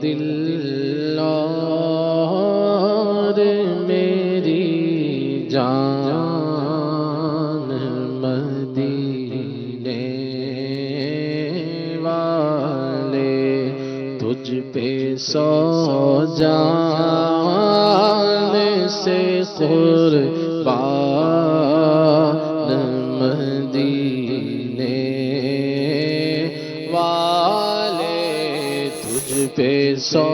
دل اور میری جان مدینے والے تجھ پہ سو جان سے قربان مدینے والے تجھ پہ سو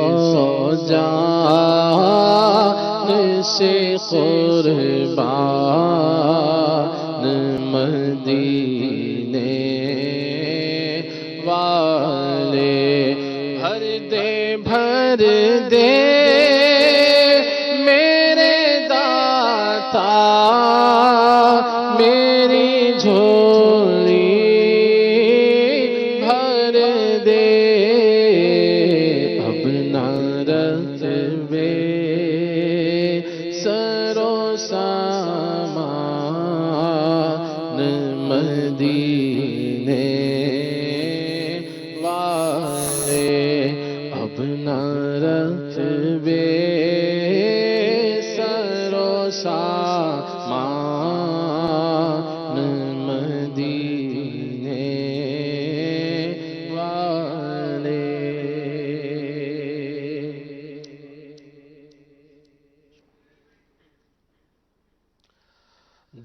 جان سے قربان مدینے والے بھر دے میرے داتا میری جھولی بھر دے اب نہ رکھوے سر و سامان مدینے والے اب نہ رکھوے سر و سامان مدینے والے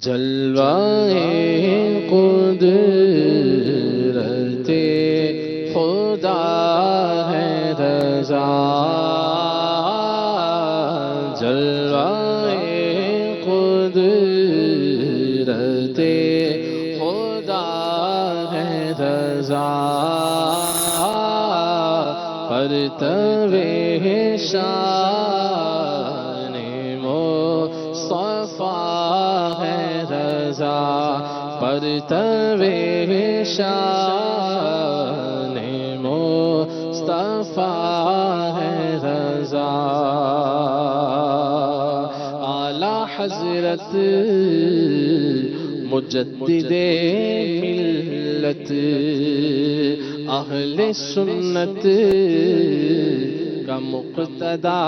جلوائے قدرت خدا ہے رضا جلوائے قدرت خدا ہے رضا پرتو شان مصطفیٰ ہے رضا پرتو شان مصطفیٰ ہے رضا اعلیٰ حضرت مجدد ملت اہل سنت کا مقتدا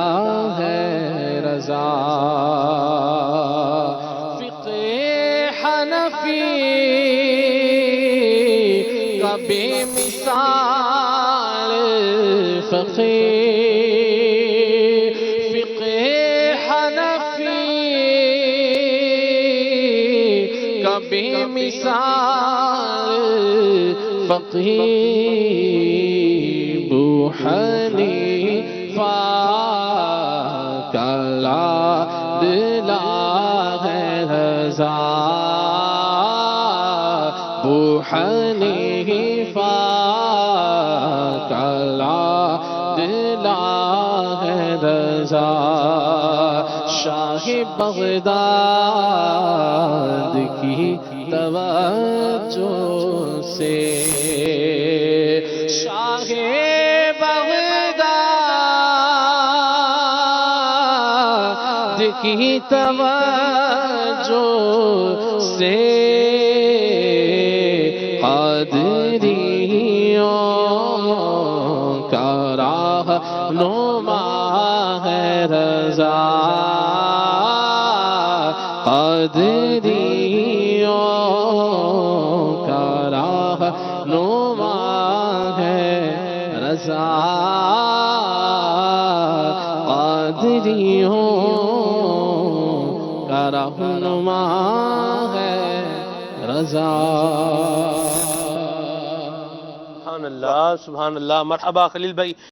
ہے رضا فقہ حنفی کا بے مثال فقہ حنفی کا بے مثال فقیہ ابو حنیفہ کا لاڈلا ہے رضا ابو حنیفہ کا لاڈلا ہے رضا شاہ بغداد کی توجہ سے شاہ بغداد کی توجہ سے قادریوں کا رہنما ہے رضا قادریوں کا رہنما ہے رضا قادریوں کا رہنما ہے رضا سبحان اللہ مرحبا خلیل بھائی.